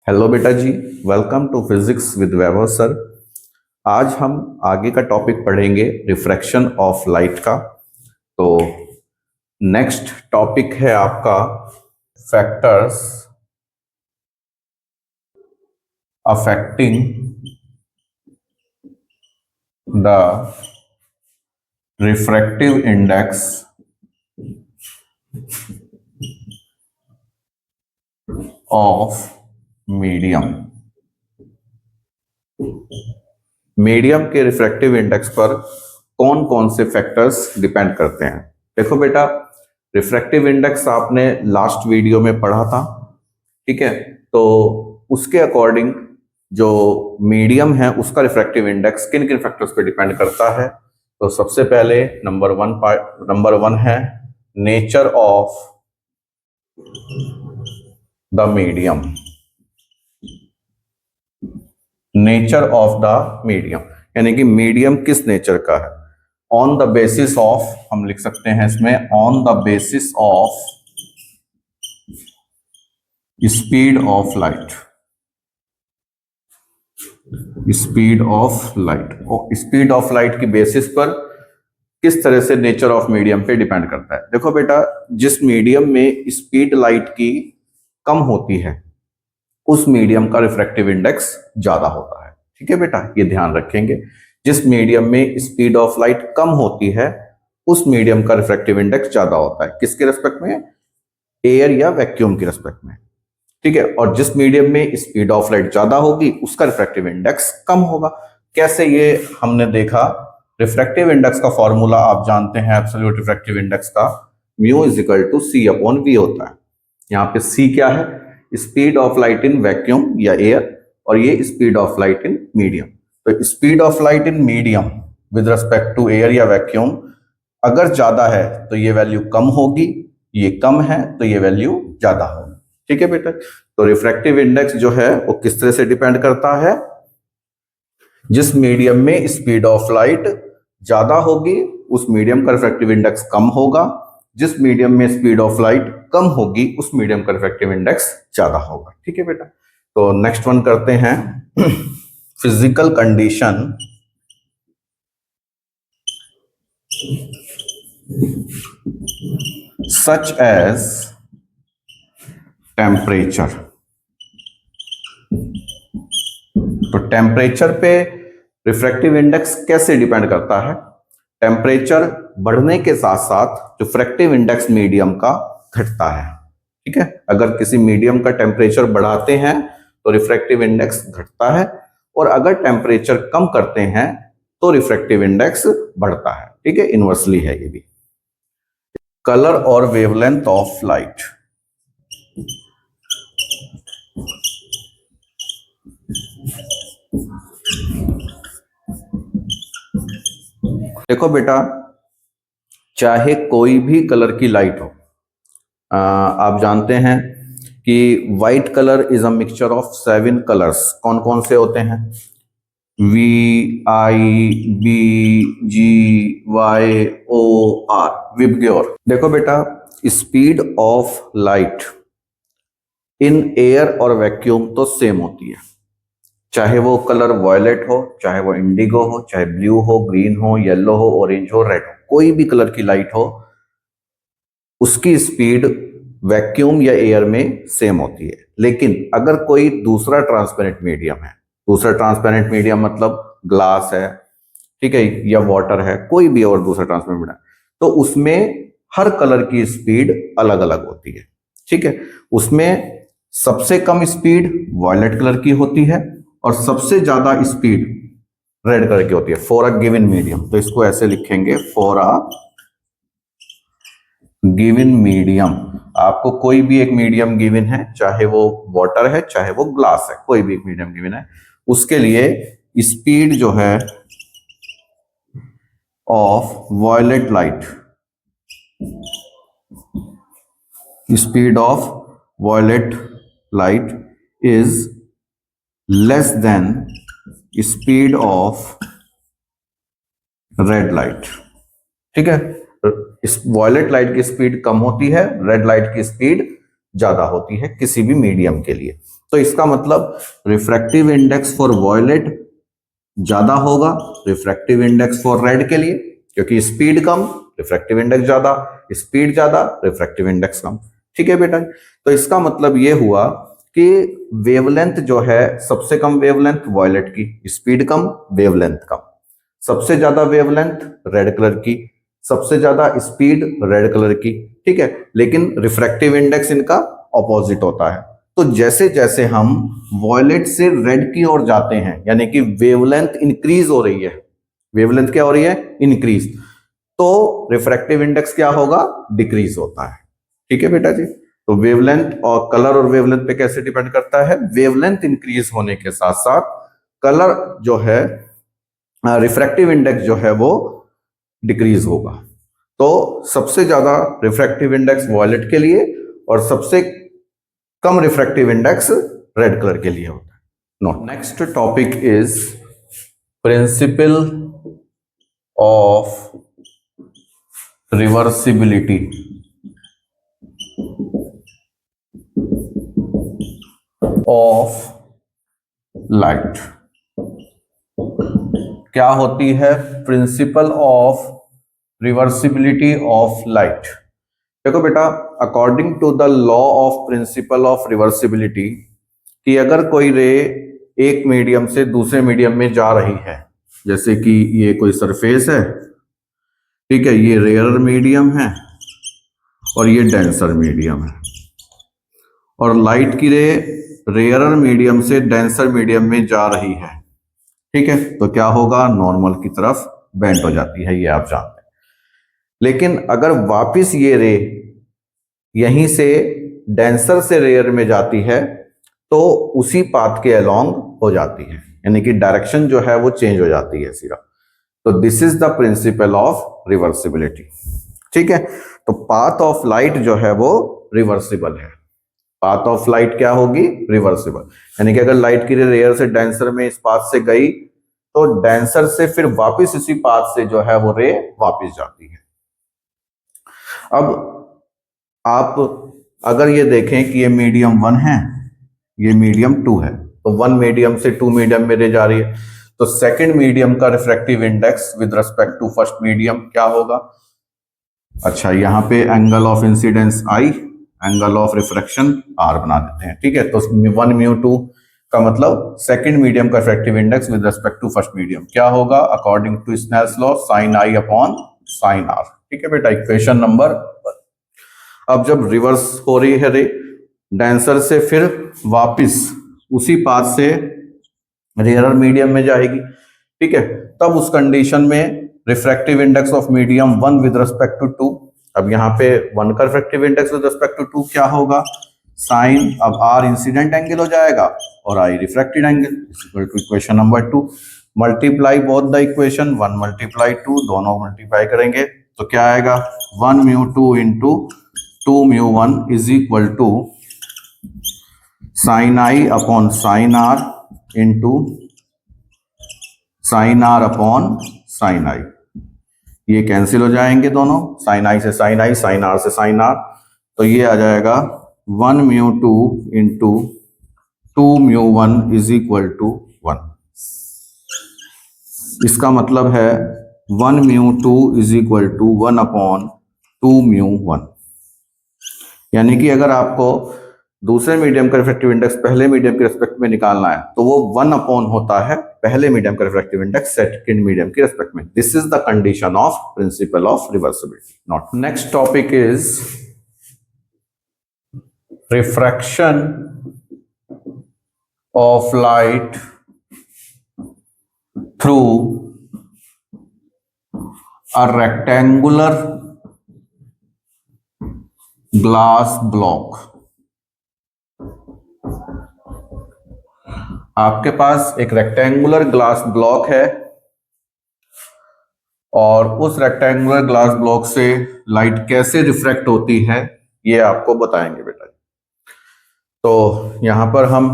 Hello बेटा जी। Welcome to physics with Vaibhav sir. आज हम आगे का टॉपिक पढ़ेंगे रिफ्रैक्शन ऑफ लाइट का। तो नेक्स्ट टॉपिक है आपका factors affecting the refractive index of medium. Medium के रिफ्रैक्टिव इंडेक्स पर कौन कौन से फैक्टर्स डिपेंड करते हैं। देखो बेटा, रिफ्रैक्टिव इंडेक्स आपने लास्ट वीडियो में पढ़ा था, ठीक है। तो उसके अकॉर्डिंग जो मीडियम है उसका रिफ्रैक्टिव इंडेक्स किन किन फैक्टर्स पे डिपेंड करता है। तो सबसे पहले नंबर वन है nature of the medium. Nature of the medium यानी कि मीडियम किस नेचर का है। ऑन द बेसिस ऑफ, हम लिख सकते हैं इसमें, on the basis of speed of light. Speed of light, और स्पीड ऑफ लाइट की बेसिस पर किस तरह से नेचर ऑफ मीडियम पे डिपेंड करता है। देखो बेटा, जिस मीडियम में स्पीड लाइट की कम होती है उस मीडियम का रिफ्रैक्टिव इंडेक्स ज्यादा होता है। ठीक है बेटा, ये ध्यान रखेंगे। जिस मीडियम में स्पीड ऑफ लाइट कम होती है उस मीडियम का रिफ्रैक्टिव इंडेक्स ज्यादा होता है। किसके रेस्पेक्ट में? एयर या वैक्यूम के रेस्पेक्ट में। ठीक है। और जिस मीडियम में स्पीड ऑफ लाइट ज्यादा होगी उसका रिफ्रैक्टिव इंडेक्स कम होगा। कैसे, ये हमने देखा। रिफ्रैक्टिव इंडेक्स का फॉर्मूला आप जानते हैं, एब्सोल्यूट रिफ्रैक्टिव इंडेक्स का mu is equal to C upon V होता है। यहाँ पे सी क्या है? Speed of light in vacuum या एयर, और ये speed of light in medium. तो speed of light in medium with respect to air या वैक्यूम अगर ज्यादा है तो ये वैल्यू कम होगी, ये कम है तो ये वैल्यू ज्यादा होगी। ठीक है बेटा। तो रिफ्रैक्टिव इंडेक्स जो है वो किस तरह से डिपेंड करता है? जिस मीडियम में स्पीड ऑफ लाइट ज्यादा होगी उस मीडियम का रिफ्रैक्टिव इंडेक्स कम होगा। जिस मीडियम में स्पीड ऑफ लाइट कम होगी उस मीडियम का रिफ्रैक्टिव इंडेक्स ज्यादा होगा। ठीक है बेटा। तो नेक्स्ट वन करते हैं physical condition such as temperature. तो टेम्परेचर पे रिफ्रैक्टिव इंडेक्स कैसे डिपेंड करता है? टेम्परेचर बढ़ने के साथ साथ रिफ्रैक्टिव इंडेक्स मीडियम का घटता है। ठीक है। अगर किसी मीडियम का टेम्परेचर बढ़ाते हैं तो रिफ्रैक्टिव इंडेक्स घटता है, और अगर टेम्परेचर कम करते हैं तो रिफ्रैक्टिव इंडेक्स बढ़ता है। ठीक है, इनवर्सली है ये भी। कलर और वेवलेंथ ऑफ लाइट। देखो बेटा, चाहे कोई भी कलर की लाइट हो, आप जानते हैं कि white colour is a mixture of 7 colours. कौन कौन से होते हैं? V, I, B, G, Y, O, R, VIBGYOR. देखो बेटा, speed of light in air और वैक्यूम तो सेम होती है, चाहे वो कलर वॉयलेट हो, चाहे वो इंडिगो हो, चाहे ब्लू हो, ग्रीन हो, येलो हो, ऑरेंज हो, रेड हो, कोई भी कलर की लाइट हो उसकी स्पीड वैक्यूम या एयर में सेम होती है। लेकिन अगर कोई दूसरा ट्रांसपेरेंट मीडियम है, दूसरा ट्रांसपेरेंट मीडियम मतलब ग्लास है, ठीक है, या वाटर है, कोई भी और दूसरा ट्रांसपेरेंट मीडियम, तो उसमें हर कलर की स्पीड अलग अलग होती है। ठीक है। उसमें सबसे कम स्पीड वॉयलेट कलर की होती है और सबसे ज्यादा स्पीड रेड कलर की होती है फॉर अ गिवन मीडियम। तो इसको ऐसे लिखेंगे, फॉर अ गिवन मीडियम। आपको कोई भी एक मीडियम गिवन है, चाहे वो वाटर है चाहे वो ग्लास है, कोई भी एक मीडियम गिवन है, उसके लिए स्पीड जो है of violet light, speed of violet light is less than speed of red light. ठीक है। इस वॉयलेट लाइट की स्पीड कम होती है, रेड लाइट की स्पीड ज्यादा होती है किसी भी मीडियम के लिए। तो इसका मतलब रिफ्रैक्टिव इंडेक्स फॉर वॉयलेट ज्यादा होगा रिफ्रैक्टिव इंडेक्स फॉर रेड के लिए, क्योंकि स्पीड कम रिफ्रैक्टिव इंडेक्स ज्यादा, स्पीड ज्यादा रिफ्रैक्टिव इंडेक्स कम। ठीक है बेटा, तो इसका मतलब ये हुआ कि वेवलेंथ जो है, सबसे कम वेवलेंथ वॉयलेट की, स्पीड कम वेवलेंथ कम, सबसे ज्यादा वेवलेंथ रेड कलर की, सबसे ज्यादा स्पीड रेड कलर की। ठीक है, लेकिन रिफ्रैक्टिव इंडेक्स इनका ऑपोजिट होता है। तो जैसे जैसे हम वॉयलेट से रेड की ओर जाते हैं, यानी कि वेवलेंथ इंक्रीज हो रही है, वेवलेंथ क्या हो रही है, इंक्रीज, तो रिफ्रैक्टिव इंडेक्स क्या होगा, डिक्रीज होता है। ठीक है बेटा जी, तो वेवलेंथ और कलर और वेवलेंथ पे कैसे डिपेंड करता है, वेवलेंथ इंक्रीज होने के साथ साथ कलर जो है, रिफ्रैक्टिव इंडेक्स जो है वो डिक्रीज होगा। तो सबसे ज्यादा रिफ्रैक्टिव इंडेक्स वॉयलेट के लिए और सबसे कम रिफ्रैक्टिव इंडेक्स रेड कलर के लिए होता है। Note, next topic is principle of reversibility of light. क्या होती है principle of reversibility of light? देखो बेटा, according to the law of principle of reversibility, कि अगर कोई रे एक मीडियम से दूसरे मीडियम में जा रही है, जैसे कि ये कोई सरफेस है, ठीक है, ये रेयर मीडियम है और ये डेंसर मीडियम है, और लाइट की रे रेयरर मीडियम से डेंसर मीडियम में जा रही है, ठीक है, तो क्या होगा, नॉर्मल की तरफ बेंड हो जाती है, ये आप जानते हैं। लेकिन अगर वापिस ये रे यहीं से डेंसर से रेयर में जाती है तो उसी पाथ के अलोंग हो जाती है, यानी कि डायरेक्शन जो है वो चेंज हो जाती है सिरा। तो this is the principal of reversibility. ठीक है, तो पाथ ऑफ लाइट जो है वो रिवर्सिबल है। पाथ ऑफ लाइट क्या होगी, रिवर्सिबल, यानी कि अगर लाइट की रे रेयर से डेंसर में इस पाथ से गई तो डेंसर से फिर वापस इसी पाथ से जो है वो रे वापस जाती है। अब आप अगर ये देखें कि ये मीडियम 1 है, ये मीडियम 2 है, तो 1 मीडियम से 2 मीडियम में रे जा रही है, तो सेकंड मीडियम का refractive index with respect to first medium क्या होगा? अच्छा, यहाँ पे angle of incidence i, angle of refraction r बना देते हैं। ठीक है, तो 1 म्यू 2 का मतलब सेकंड मीडियम का refractive index with respect to first medium क्या होगा, according to Snell's law sine I upon sine r. ठीक है बेटा, इक्वेशन नंबर। अब जब रिवर्स हो रही है रे डेंसर से फिर वापिस उसी पाथ से रेयरर मीडियम में जाएगी, ठीक है, तब उस कंडीशन में refractive index of medium 1 with respect to 2। अब यहाँ पे 1 का refractive index with respect to 2 क्या होगा, साइन, अब आर इंसिडेंट एंगल हो जाएगा और I refracted angle, equal to equation number 2। Multiply both the equation, 1 multiply 2, दोनों मल्टीप्लाई करेंगे तो क्या आएगा, 1 mu 2 into 2 mu 1 is equal to sine I upon sine R into sine R upon sine I. ये cancel हो जाएंगे दोनों, sine I से साइन आई, साइन आर से साइन आर, तो ये आ जाएगा 1 mu 2 into 2 mu 1 is equal to 1। इसका मतलब है 1 mu 2 is equal to 1 upon 2 mu 1। यानी कि अगर आपको दूसरे मीडियम का रिफ्रैक्टिव इंडेक्स पहले मीडियम के रिस्पेक्ट में निकालना है तो वो 1 अपॉन होता है पहले मीडियम का रिफ्रैक्टिव इंडेक्स सेकंड मीडियम के रिस्पेक्ट में। This is the condition of principle of reversibility. Not, next topic is refraction of light through a rectangular glass block. आपके पास एक रेक्टेंगुलर ग्लास ब्लॉक है और उस रेक्टेंगुलर ग्लास ब्लॉक से light कैसे refract होती है ये आपको बताएंगे बेटा। तो यहां पर हम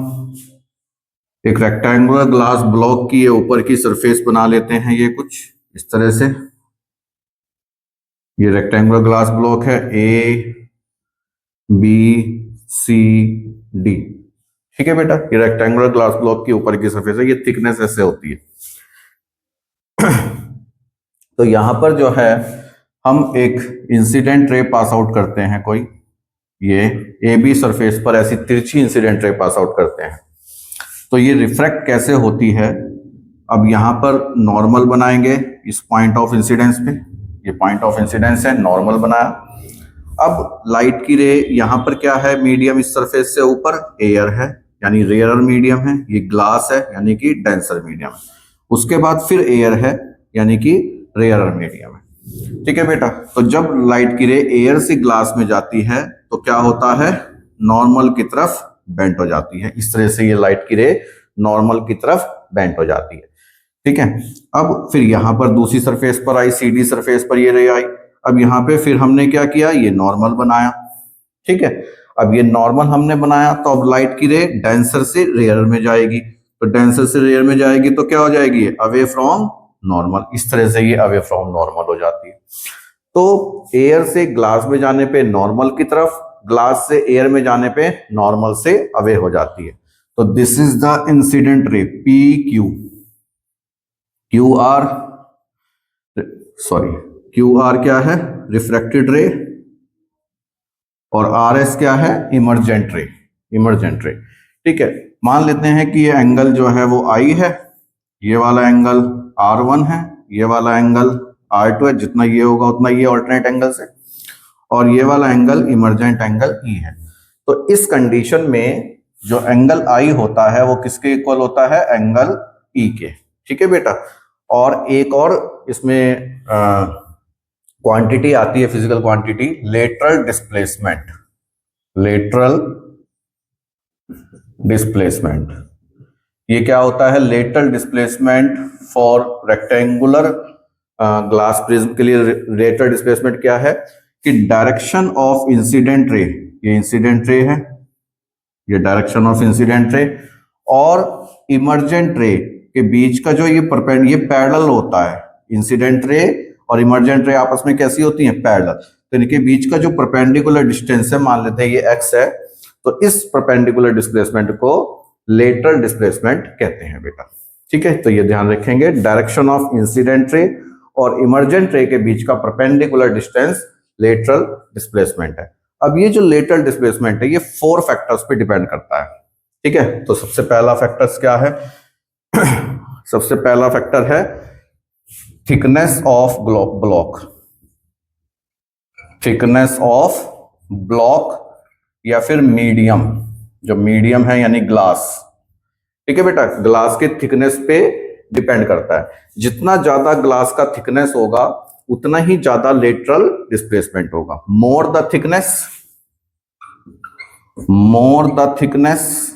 एक रेक्टेंगुलर ग्लास ब्लॉक की ऊपर की सरफेस बना लेते हैं, ये कुछ इस तरह से। ये रेक्टेंगुलर ग्लास ब्लॉक है, ए बी सी डी। ठीक है बेटा, ये रेक्टेंगुलर ग्लास ब्लॉक की ऊपर की सरफेस है, ये थिकनेस ऐसे होती है। तो यहां पर जो है हम एक इंसिडेंट रे पास आउट करते हैं, कोई ये ए बी सरफेस पर ऐसी तिरछी इंसिडेंट रे पास आउट करते हैं। तो ये रिफ्रैक्ट कैसे होती है, अब यहां पर नॉर्मल बनाएंगे इस पॉइंट ऑफ इंसिडेंस पे, ये पॉइंट ऑफ इंसिडेंस है, नॉर्मल बनाया। अब लाइट की रे यहां पर क्या है, मीडियम इस सरफेस से ऊपर एयर है यानी रेयरर मीडियम है, ये ग्लास है यानी कि डेंसर मीडियम है, उसके बाद फिर एयर है यानी कि रेयरर मीडियम है। ठीक है बेटा, तो जब लाइट की रे एयर से ग्लास में जाती है तो क्या होता है, नॉर्मल की तरफ बेंट हो जाती है। इस तरह से ये लाइट की रे नॉर्मल की तरफ बेंट हो जाती है। ठीक है, अब फिर यहां पर दूसरी सरफेस पर आई, सीडी सरफेस पर ये रे आई। अब यहां पे फिर हमने क्या किया, ये नॉर्मल बनाया। ठीक है, अब ये नॉर्मल हमने बनाया तो अब लाइट की रे डेंसर से रेयर में जाएगी, तो डेंसर से रेयर में जाएगी तो क्या हो जाएगी, अवे फ्रॉम नॉर्मल। इस तरह से ये अवे फ्रॉम नॉर्मल हो जाती है। तो एयर से ग्लास में जाने पे नॉर्मल की तरफ, ग्लास से एयर में जाने पे नॉर्मल से अवे हो जाती है। तो this is the incident ray P Q, Q R sorry Q R क्या है, रिफ्रैक्टेड रे, और आर एस क्या है, इमर्जेंट रे, इमर्जेंट रे। ठीक है, मान लेते हैं कि ये एंगल जो है वो आई है, ये वाला एंगल R1 है, ये वाला एंगल R2 है, जितना ये होगा उतना ये ऑल्टरनेट एंगल से, और ये वाला एंगल इमर्जेंट एंगल E है। तो इस कंडीशन में जो एंगल I होता है वो किसके इक्वल होता है, एंगल E के। ठीक है बेटा, और एक और इसमें क्वांटिटी आती है, physical quantity, lateral displacement, lateral displacement. ये क्या होता है, lateral displacement for rectangular glass prism के लिए लेटरल डिस्प्लेसमेंट क्या है कि डायरेक्शन ऑफ इंसिडेंट रे, ये इंसिडेंट रे है, ये डायरेक्शन ऑफ इंसिडेंट रे और इमर्जेंट रे के बीच का जो ये ये पैरेलल होता है। इंसिडेंट रे और इमर्जेंट रे आपस में कैसी होती हैं, पैरेलल। तो इनके बीच का जो परपेंडिकुलर डिस्टेंस है, मान लेते हैं ये x है, तो इस परपेंडिकुलर डिस्प्लेसमेंट को लेटरल डिस्प्लेसमेंट कहते हैं बेटा। ठीक है, तो ये ध्यान रखेंगे, डायरेक्शन ऑफ इंसिडेंट रे और इमर्जेंट रे के बीच का परपेंडिकुलर डिस्टेंस लेटरल डिस्प्लेसमेंट है। अब ये जो लेटरल डिस्प्लेसमेंट है ये 4 फैक्टर्स पे डिपेंड करता है। ठीक है, तो सबसे पहला फैक्टर्स क्या है सबसे पहला फैक्टर है thickness of block, thickness of block या फिर मीडियम, जो मीडियम है यानी ग्लास। ठीक है बेटा, ग्लास के थिकनेस पे डिपेंड करता है। जितना ज्यादा ग्लास का थिकनेस होगा उतना ही ज्यादा लेटरल डिस्प्लेसमेंट होगा। More the thickness, more the thickness,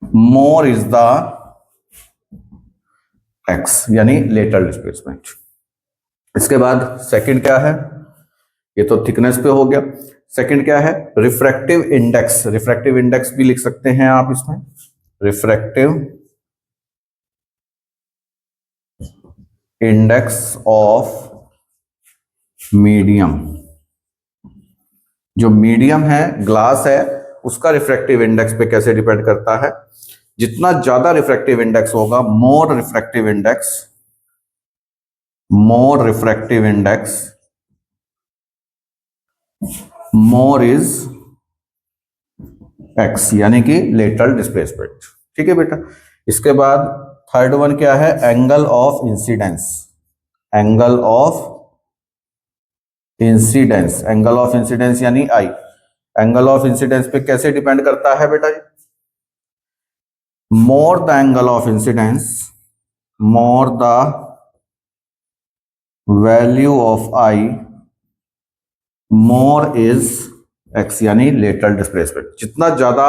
more is the x यानी लेटरल डिस्प्लेसमेंट। इसके बाद सेकंड क्या है, ये तो थिकनेस पे हो गया। सेकंड क्या है, रिफ्रैक्टिव इंडेक्स, रिफ्रैक्टिव इंडेक्स भी लिख सकते हैं आप इसमें, रिफ्रैक्टिव इंडेक्स ऑफ मीडियम। जो मीडियम है, ग्लास है, उसका रिफ्रैक्टिव इंडेक्स पे कैसे डिपेंड करता है, जितना ज्यादा रिफ्रैक्टिव इंडेक्स होगा, more refractive index, more refractive index, more is X यानी कि लेटरल डिस्प्लेसमेंट। ठीक है बेटा, इसके बाद थर्ड वन क्या है, angle of incidence, angle of incidence, angle of incidence यानी आई। एंगल ऑफ इंसिडेंस पे कैसे डिपेंड करता है बेटा जी, more the angle of incidence, more the value of I, more is X यानी लेटरल डिस्प्लेसमेंट। जितना ज्यादा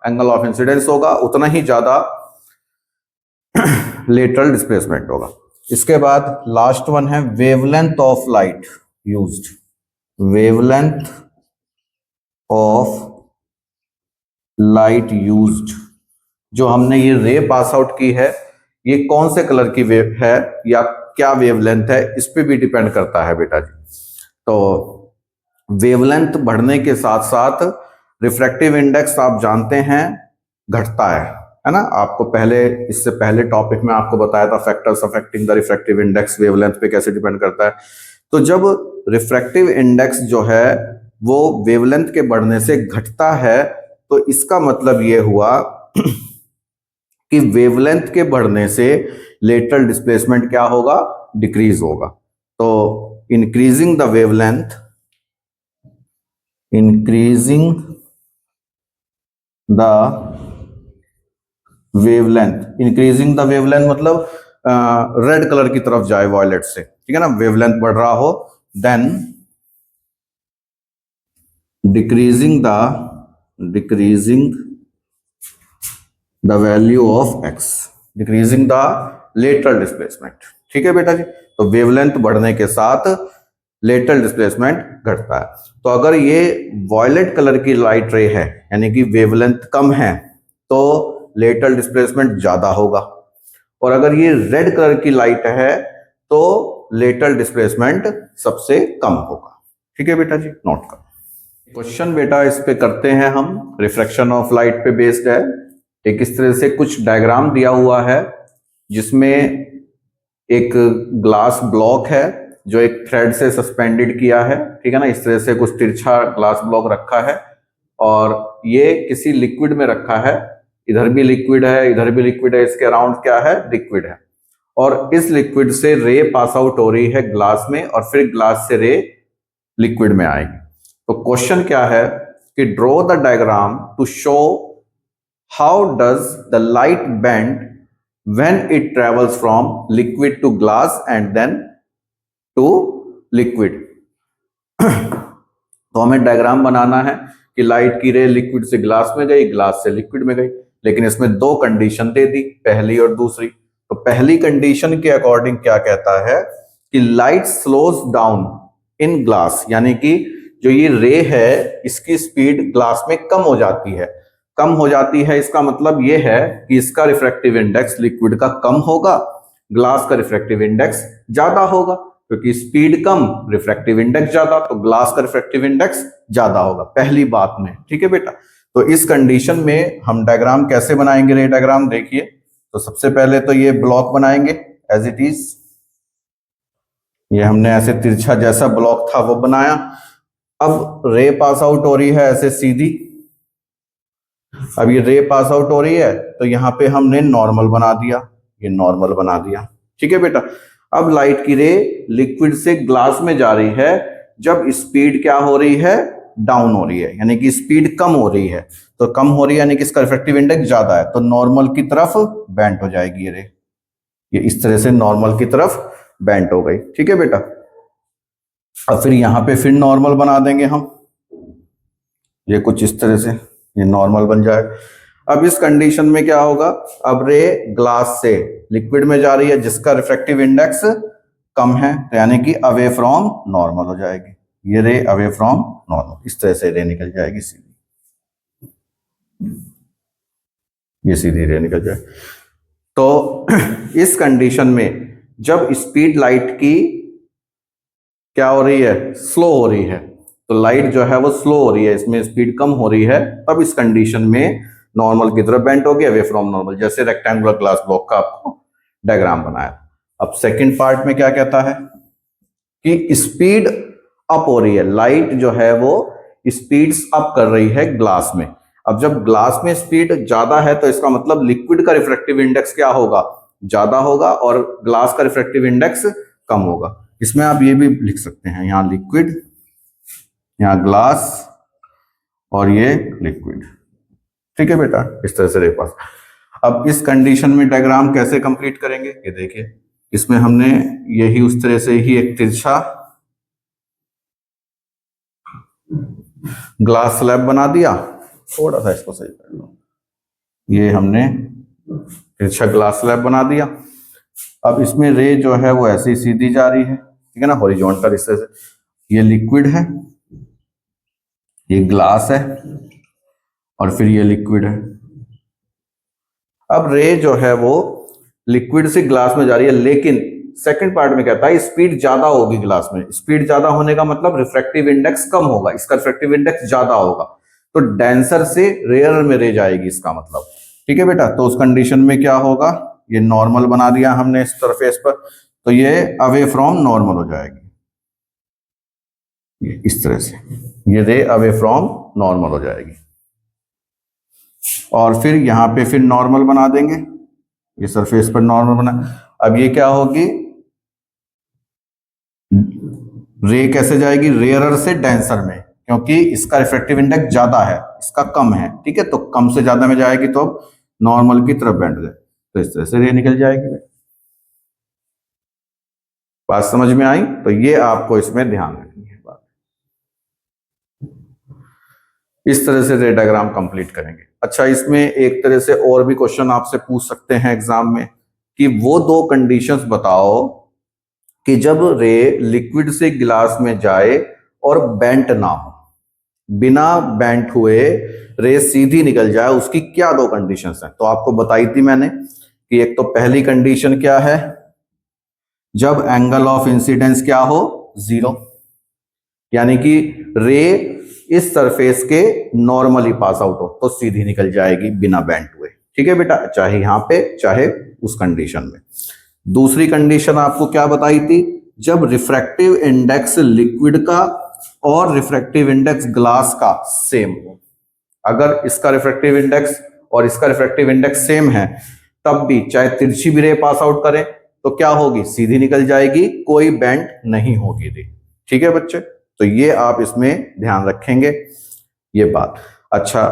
एंगल ऑफ इंसिडेंस होगा उतना ही ज्यादा लेटरल डिस्प्लेसमेंट होगा। इसके बाद लास्ट वन है wavelength of light used, wavelength of light used. जो हमने ये रे पास आउट की है ये कौन से कलर की वेव है या क्या वेवलेंथ है, इस पे भी डिपेंड करता है बेटा जी। तो वेवलेंथ बढ़ने के साथ साथ रिफ्रैक्टिव इंडेक्स आप जानते हैं घटता है ना। आपको पहले, इससे पहले टॉपिक में आपको बताया था factors affecting the refractive index wavelength पे कैसे डिपेंड करता है। तो जब रिफ्रैक्टिव इंडेक्स जो है वो वेवलेंथ के बढ़ने से घटता है तो इसका मतलब ये हुआ कि वेवलेंथ के बढ़ने से लेटरल डिस्प्लेसमेंट क्या होगा, डिक्रीज होगा। तो increasing the wavelength, increasing the wavelength, increasing the wavelength मतलब रेड कलर की तरफ जाए वॉयलेट से, ठीक है ना, वेवलेंथ बढ़ रहा हो, then decreasing the value of x, decreasing the lateral displacement. ठीक है बेटा जी। तो वेवलेंथ बढ़ने के साथ लेटरल डिस्प्लेसमेंट घटता है। तो अगर ये वॉयलेट कलर की लाइट रे है यानी कि वेवलेंथ कम है तो लेटरल डिस्प्लेसमेंट ज्यादा होगा, और अगर ये रेड कलर की लाइट है तो लेटरल डिस्प्लेसमेंट सबसे कम होगा। ठीक है बेटा जी, नोट कर। क्वेश्चन बेटा इस पे करते हैं हम, रिफ्रैक्शन ऑफ लाइट पे बेस्ड है। एक इस तरह से कुछ डायग्राम दिया हुआ है जिसमें एक ग्लास ब्लॉक है जो एक थ्रेड से सस्पेंडेड किया है, ठीक है ना। इस तरह से कुछ तिरछा ग्लास ब्लॉक रखा है और ये किसी लिक्विड में रखा है, इधर भी लिक्विड है इधर भी लिक्विड है, इसके अराउंड क्या है, लिक्विड है, और इस लिक्विड से रे पास आउट हो रही है ग्लास में और फिर ग्लास से रे लिक्विड में आएगी। तो क्वेश्चन क्या है कि draw the diagram to show how does the light bend when it travels from liquid to glass and then to liquid. तो हमें डायग्राम बनाना है कि लाइट की रे लिक्विड से ग्लास में गई, ग्लास से लिक्विड में गई, लेकिन इसमें दो कंडीशन दे दी, पहली और दूसरी। तो पहली कंडीशन के अकॉर्डिंग क्या कहता है कि light slows down in glass, यानी कि जो ये रे है इसकी स्पीड ग्लास में कम हो जाती है। कम हो जाती है इसका मतलब ये है कि इसका रिफ्रैक्टिव इंडेक्स लिक्विड का कम होगा, ग्लास का रिफ्रैक्टिव इंडेक्स ज्यादा होगा, क्योंकि स्पीड कम रिफ्रैक्टिव इंडेक्स ज्यादा, तो ग्लास का रिफ्रैक्टिव इंडेक्स ज्यादा होगा पहली बात में। ठीक है बेटा। तो इस कंडीशन में हम डायग्राम कैसे बनाएंगे, रे डायग्राम देखिए। तो सबसे पहले तो ये ब्लॉक बनाएंगे एज इट इज, ये हमने ऐसे तिरछा जैसा ब्लॉक था वो बनाया। अब रे पास आउट हो रही है ऐसे सीधी, अब ये रे पास आउट हो रही है तो यहां पे हमने नॉर्मल बना दिया, ये नॉर्मल बना दिया। ठीक है बेटा। अब लाइट की रे लिक्विड से ग्लास में जा रही है जब स्पीड क्या हो रही है, डाउन हो रही है, यानी कि स्पीड कम हो रही है। तो कम हो रही है यानी कि इसका रिफ्रैक्टिव इंडेक्स ज्यादा है, तो नॉर्मल की तरफ बेंट हो जाएगी ये रे, ये इस तरह से नॉर्मल की तरफ बेंट हो गई। ठीक है बेटा। अब फिर यहां पे फिर नॉर्मल बना देंगे हम, ये कुछ इस तरह से ये नॉर्मल बन जाए। अब इस कंडीशन में क्या होगा, अब रे ग्लास से लिक्विड में जा रही है जिसका रिफ्रैक्टिव इंडेक्स कम है, तो यानी कि अवे फ्रॉम नॉर्मल हो जाएगी, ये रे अवे फ्रॉम नॉर्मल, इस तरह से रे निकल जाएगी सीधी, ये सीधी रे निकल जाए। तो इस कंडीशन में जब स्पीड लाइट की क्या हो रही है, स्लो हो रही है, तो लाइट जो है वो स्लो हो रही है, इसमें स्पीड कम हो रही है, तब इस कंडीशन में नॉर्मल की तरफ बेंट हो गया, अवे फ्रॉम नॉर्मल, जैसे रेक्टेंगुलर ग्लास ब्लॉक का आपको डायग्राम बनाया। अब सेकंड पार्ट में क्या कहता है कि स्पीड अप हो रही है, लाइट जो है वो स्पीड्स अप कर रही है ग्लास में। अब जब ग्लास में स्पीड ज्यादा है तो इसका मतलब लिक्विड का रिफ्रैक्टिव इंडेक्स क्या होगा, ज्यादा होगा, और ग्लास का रिफ्रैक्टिव इंडेक्स कम होगा। इसमें आप ये भी लिख सकते हैं, यहां लिक्विड, यहां ग्लास, और ये लिक्विड। ठीक है बेटा, इस तरह से मेरे पास। अब इस कंडीशन में डायग्राम कैसे कंप्लीट करेंगे, ये देखिए। इसमें हमने यही उस तरह से ही एक तिरछा ग्लास स्लैब बना दिया, थोड़ा सा इसको सही कर लो, ये हमने तिरछा ग्लास स्लैब बना दिया। अब इसमें रे जो है वो ऐसे ही सीधी जा रही है, ठीक है ना, हॉरिजॉन्टल इस तरह से। ये लिक्विड है, ये ग्लास है, और फिर ये लिक्विड है। अब रे जो है वो लिक्विड से ग्लास में जा रही है, लेकिन सेकंड पार्ट में कहता है स्पीड ज्यादा होगी ग्लास में। स्पीड ज्यादा होने का मतलब रिफ्रैक्टिव इंडेक्स कम होगा, इसका रिफ्रैक्टिव इंडेक्स ज्यादा होगा, तो डेंसर से रेयर में रह जाएगी इसका मतलब। ठीक है बेटा, तो उस कंडीशन में क्या होगा, ये नॉर्मल बना दिया हमने इस सरफेस पर, तो ये अवे फ्रॉम नॉर्मल हो जाएगी, इस तरह से ये रे अवे फ्रॉम नॉर्मल हो जाएगी। और फिर यहां पे फिर नॉर्मल बना देंगे, ये सरफेस पर नॉर्मल बना। अब ये क्या होगी, रे कैसे जाएगी, रेयरर से डेंसर में, क्योंकि इसका रिफ्रैक्टिव इंडेक्स ज्यादा है, इसका कम है। ठीक है, तो कम से ज्यादा में जाएगी तो नॉर्मल की तरफ बैंड जाए, तो इस तरह से रे निकल जाएगी। बात समझ में आई? तो ये आपको इसमें ध्यान रखनी है बात। इस तरह से रे डायग्राम कंप्लीट करेंगे। अच्छा, इसमें एक तरह से और भी क्वेश्चन आपसे पूछ सकते हैं एग्जाम में कि वो दो कंडीशंस बताओ कि जब रे लिक्विड से गिलास में जाए और बेंट ना हो, बिना बेंट हुए रे सीधी निकल जाए, उसकी क्या दो कंडीशंस हैं? तो आपको बताई थी मैंने कि एक तो पहली कंडीशन क्या है, जब एंगल ऑफ इंसिडेंस क्या हो, 0, यानी कि रे इस सरफेस के नॉर्मली पास आउट हो तो सीधी निकल जाएगी बिना बेंट हुए। ठीक है बेटा, चाहे यहां पे चाहे उस कंडीशन में। दूसरी कंडीशन आपको क्या बताई थी, जब रिफ्रैक्टिव इंडेक्स लिक्विड का और रिफ्रैक्टिव इंडेक्स ग्लास का सेम हो। अगर इसका रिफ्रैक्टिव इंडेक्स और इसका रिफ्रैक्टिव इंडेक्स सेम है, तब भी चाहे तिरछी भी रे पास आउट करें तो क्या होगी, सीधी निकल जाएगी, कोई बेंट नहीं होगी रे। ठीक है बच्चे, तो ये आप इसमें ध्यान रखेंगे ये बात। अच्छा,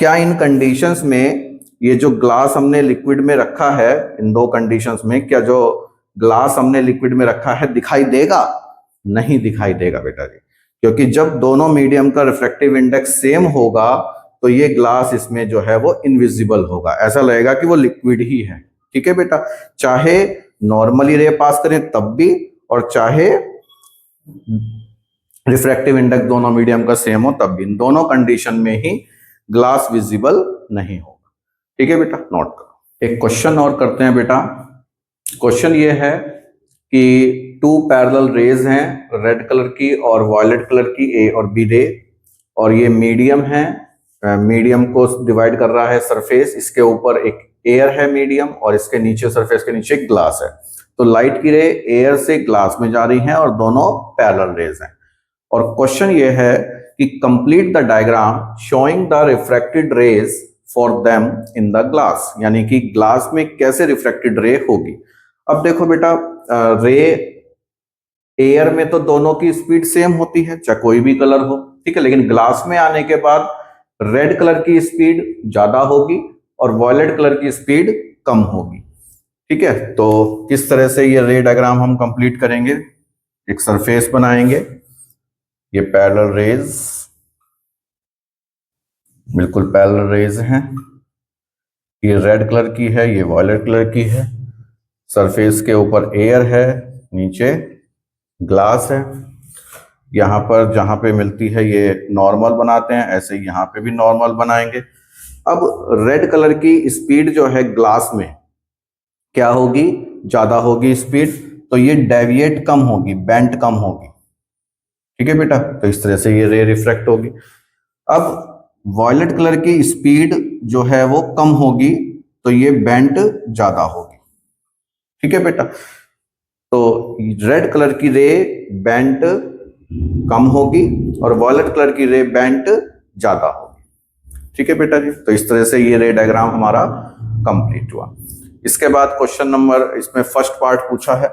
क्या इन कंडीशंस में ये जो ग्लास हमने लिक्विड में रखा है, इन दो कंडीशंस में क्या जो ग्लास हमने लिक्विड में रखा है दिखाई देगा? नहीं दिखाई देगा बेटा जी, क्योंकि जब दोनों मीडियम का रिफ्रैक्टिव इंडेक्स सेम होगा तो ये ग्लास इसमें जो है वो इनविजिबल होगा, ऐसा लगेगा कि वो लिक्विड ही है। ठीक है बेटा, चाहे नॉर्मली रे पास करें तब भी, और चाहे रिफ्रैक्टिव इंडेक्स दोनों मीडियम का सेम हो तब भी, इन दोनों कंडीशन में ही ग्लास विजिबल नहीं होगा। ठीक है बेटा, नोट करो। एक क्वेश्चन और करते हैं बेटा। क्वेश्चन ये है कि टू पैरेलल रेज हैं, रेड कलर की और वायलेट कलर की, ए और बी रे, और ये मीडियम है, मीडियम को डिवाइड कर रहा है सरफेस, इसके ऊपर एक एयर है मीडियम और इसके नीचे सरफेस के नीचे एक ग्लास है। तो लाइट की रे एयर से ग्लास में जा रही हैं और दोनों पैरेलल रेज हैं। और क्वेश्चन ये है कि complete the diagram showing the refracted rays for them in the glass, यानी कि ग्लास में कैसे रिफ्रैक्टेड रे होगी। अब देखो बेटा, रे एयर में तो दोनों की स्पीड सेम होती है, चाहे कोई भी कलर हो। ठीक है, लेकिन ग्लास में आने के बाद रेड कलर की स्पीड ज्यादा होगी और वॉयलेट कलर की स्पीड कम होगी। ठीक है, तो किस तरह से ये रे डायग्राम हम कंप्लीट करेंगे, एक सरफेस बनाएंगे, ये पैरेलल रेज, बिल्कुल पैरेलल रेज हैं, ये रेड कलर की है, ये वॉयलेट कलर की है, सरफेस के ऊपर एयर है, नीचे ग्लास है। यहां पर जहां पे मिलती है ये नॉर्मल बनाते हैं, ऐसे ही यहां पे भी नॉर्मल बनाएंगे। अब रेड कलर की स्पीड जो है ग्लास में क्या होगी, ज्यादा होगी स्पीड, तो ये डेविएट कम होगी, बेंट कम होगी। ठीक है बेटा, तो इस तरह से ये रे रिफ्रैक्ट होगी। अब वॉयलेट कलर की स्पीड जो है वो कम होगी, तो ये बेंट ज्यादा होगी। ठीक है बेटा, तो रेड कलर की रे बेंट कम होगी और वॉयलेट कलर की रे बेंट ज्यादा होगी। ठीक है बेटा जी, तो इस तरह से ये रे डायग्राम हमारा कंप्लीट हुआ। इसके बाद क्वेश्चन नंबर, इसमें फर्स्ट पार्ट पूछा है।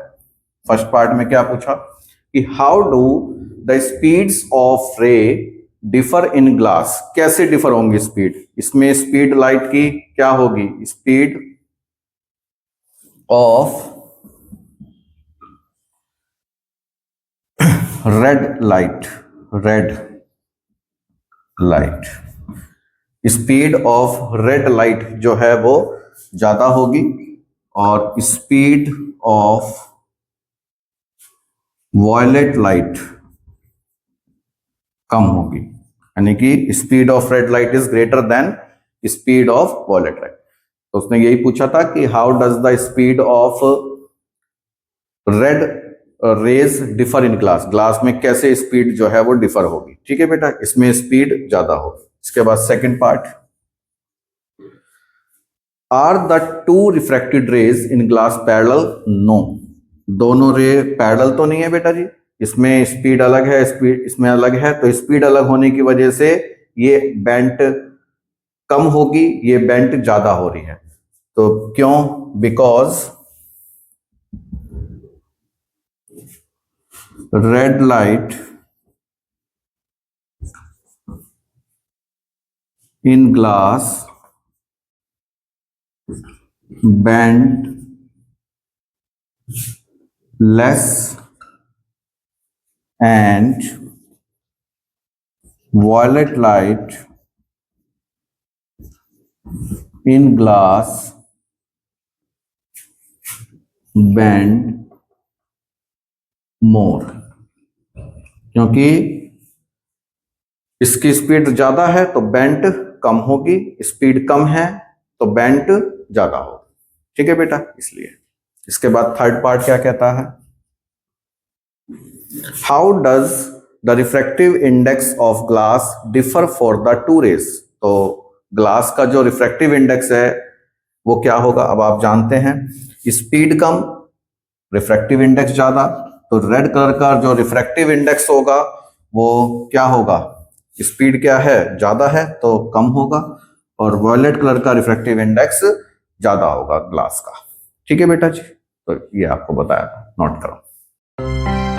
फर्स्ट पार्ट में क्या पूछा कि how do the speeds of ray differ in glass, कैसे डिफर होंगी स्पीड। इसमें स्पीड लाइट की क्या होगी, speed of red light, speed of red light जो है वो ज्यादा होगी और स्पीड ऑफ वॉयलेट लाइट कम होगी, यानी कि speed of red light is greater than speed of violet light. तो उसने यही पूछा था कि how does the speed of red rays differ in glass, glass में कैसे स्पीड जो है वो डिफर होगी। ठीक है बेटा, इसमें स्पीड ज्यादा होगी। इसके बाद second part, are the two refracted rays in glass parallel? No, दोनों रे पैरेलल तो नहीं है बेटा जी, इसमें स्पीड अलग है, स्पीड इसमें अलग है, तो स्पीड अलग होने की वजह से ये बेंट कम होगी, ये बेंट ज्यादा हो रही है। तो क्यों? Because red light in glass bend less and violet light in glass bend more, क्योंकि इसकी स्पीड ज्यादा है तो बेंट कम होगी, स्पीड कम है तो बेंट ज्यादा होगी। ठीक है बेटा, इसलिए। इसके बाद थर्ड पार्ट क्या कहता है, how does the refractive index of glass differ for the two rays? तो ग्लास का जो रिफ्रैक्टिव इंडेक्स है वो क्या होगा, अब आप जानते हैं, स्पीड कम, रिफ्रैक्टिव इंडेक्स ज्यादा, तो रेड कलर का जो रिफ्रैक्टिव इंडेक्स होगा वो क्या होगा, स्पीड क्या है, ज्यादा है तो कम होगा, और वॉयलेट कलर का रिफ्रैक्टिव इंडेक्स ज्यादा होगा ग्लास का। ठीक है बेटा जी, तो ये आपको बताया था, नोट करो।